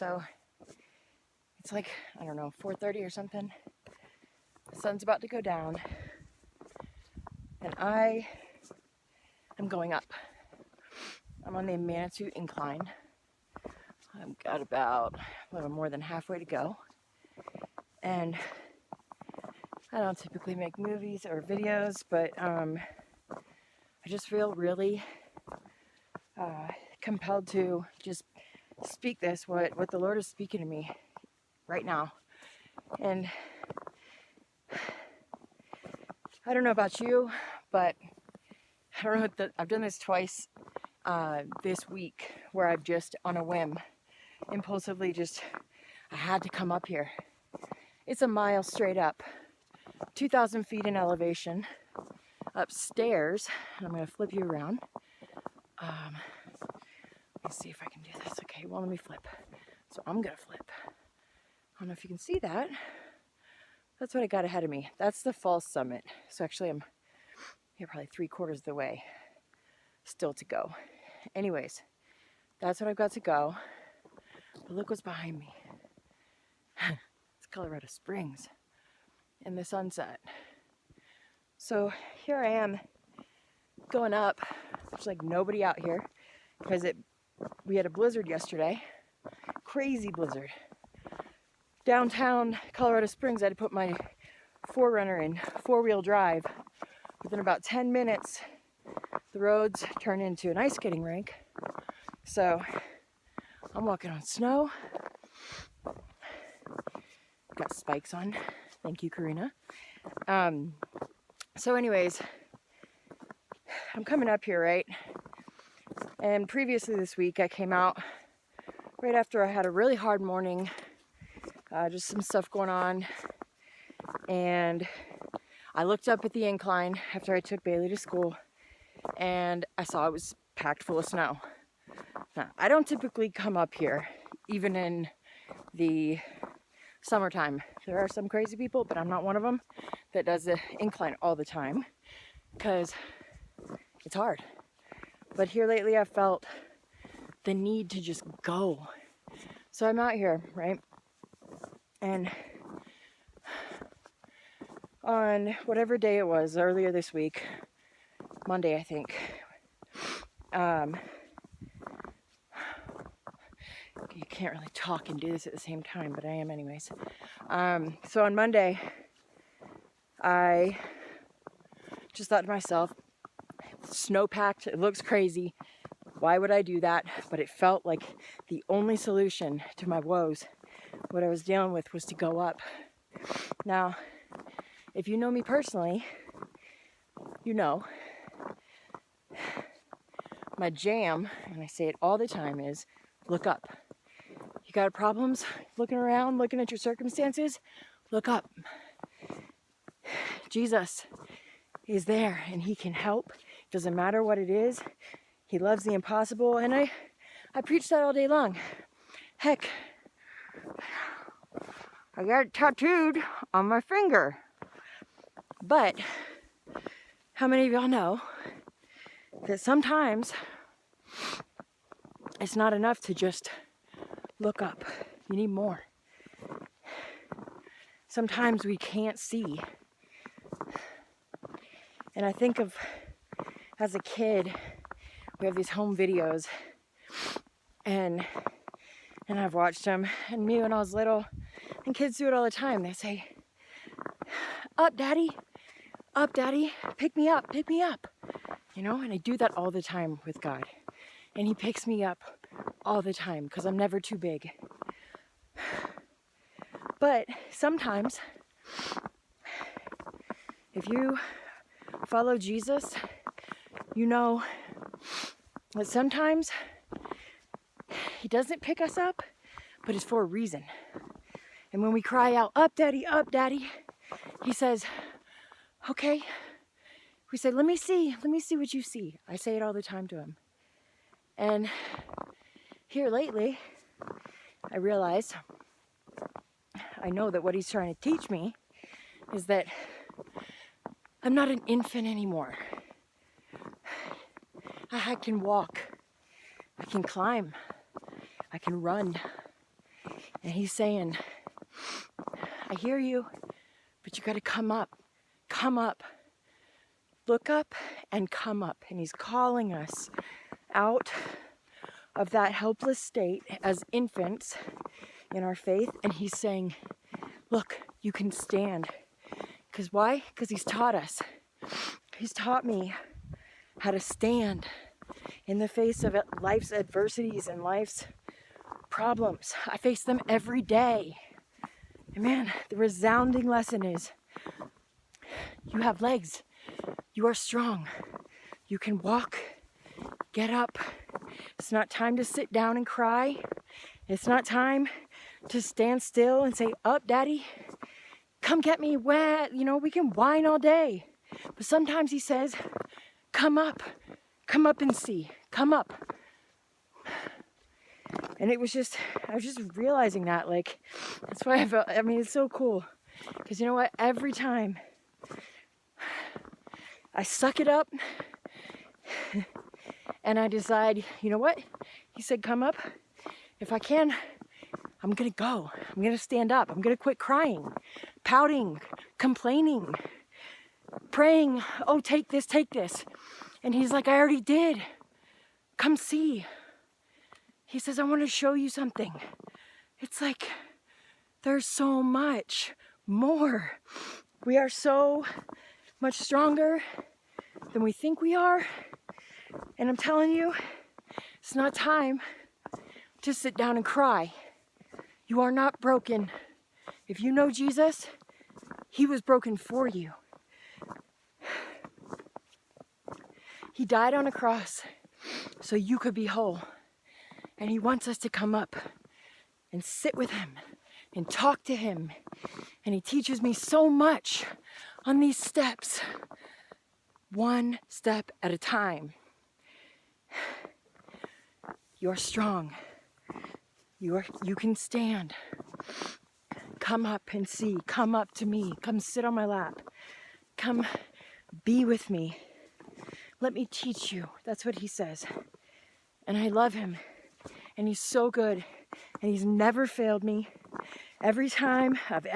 So it's like, I don't know, 4:30 or something. The sun's about to go down. And I am going up. I'm on the Manitou Incline. I've got about a little more than halfway to go. And I don't typically make movies or videos, but I just feel really compelled to just speak this, what the Lord is speaking to me right now. And I don't know about you, but I don't know, I've done this twice this week where I've just on a whim, impulsively I had to come up here. It's a mile straight up, 2,000 feet in elevation, upstairs, and I'm going to flip you around. Let's see if I can do this. Okay, well, let me flip. So I'm going to flip. I don't know if you can see that. That's what I got ahead of me. That's the false summit. So actually I'm here probably 3/4 of the way still to go. Anyways, that's what I've got to go. But look what's behind me. It's Colorado Springs and the sunset. So here I am going up. There's like nobody out here because we had a blizzard yesterday. Crazy blizzard. Downtown Colorado Springs, I had to put my 4Runner in 4-wheel drive. Within about 10 minutes, the roads turn into an ice skating rink. So I'm walking on snow. Got spikes on. Thank you, Karina. So anyways, I'm coming up here, right? And previously this week, I came out right after I had a really hard morning. Just some stuff going on. And I looked up at the incline after I took Bailey to school, and I saw it was packed full of snow. Now, I don't typically come up here, even in the summertime. There are some crazy people, but I'm not one of them that does the incline all the time because it's hard. But here lately I've felt the need to just go. So I'm out here, right? And on whatever day it was earlier this week, Monday I think, you can't really talk and do this at the same time, but I am anyways. So on Monday, I just thought to myself, snow-packed, it looks crazy. Why would I do that? But it felt like the only solution to my woes, what I was dealing with, was to go up. Now, if you know me personally, you know my jam, and I say it all the time, is look up. You got problems, looking around, looking at your circumstances, look up. Jesus is there and he can help. Doesn't matter what it is. He loves the impossible, and I preach that all day long. Heck, I got it tattooed on my finger. But how many of y'all know that sometimes it's not enough to just look up? You need more. Sometimes we can't see. And I think of, as a kid, we have these home videos, and I've watched them, and me when I was little, and kids do it all the time. They say, up daddy, pick me up, you know, and I do that all the time with God, and he picks me up all the time, because I'm never too big. But sometimes, if you follow Jesus, you know that sometimes he doesn't pick us up, but it's for a reason. And when we cry out, up daddy, he says, okay. We say, let me see what you see. I say it all the time to him. And here lately, I realized, I know that what he's trying to teach me is that I'm not an infant anymore. I can walk, I can climb, I can run, And he's saying, I hear you, but you got to come up. Come up. Look up and come up. And he's calling us out of that helpless state as infants in our faith. And he's saying, look, you can stand. Because why? Because he's taught us. He's taught me how to stand in the face of life's adversities and life's problems. I face them every day. And man, the resounding lesson is you have legs. You are strong. You can walk. Get up. It's not time to sit down and cry. It's not time to stand still and say, up, daddy. Come get me wet. You know, we can whine all day. But sometimes he says, come up. Come up and see. Come up. And I was just realizing that, like, that's why it's so cool. Because you know what? Every time I suck it up and I decide, you know what? He said, come up. If I can, I'm going to go. I'm going to stand up. I'm going to quit crying, pouting, complaining, praying, oh, take this, take this. And he's like, I already did. Come see. He says, I want to show you something. It's like, there's so much more. We are so much stronger than we think we are. And I'm telling you, it's not time to sit down and cry. You are not broken. If you know Jesus, he was broken for you. He died on a cross so you could be whole. And he wants us to come up and sit with him and talk to him. And he teaches me so much on these steps, one step at a time. You're strong. You can stand. Come up and see. Come up to me. Come sit on my lap. Come be with me. Let me teach you. That's what he says. And I love him. And he's so good. And he's never failed me. Every time I've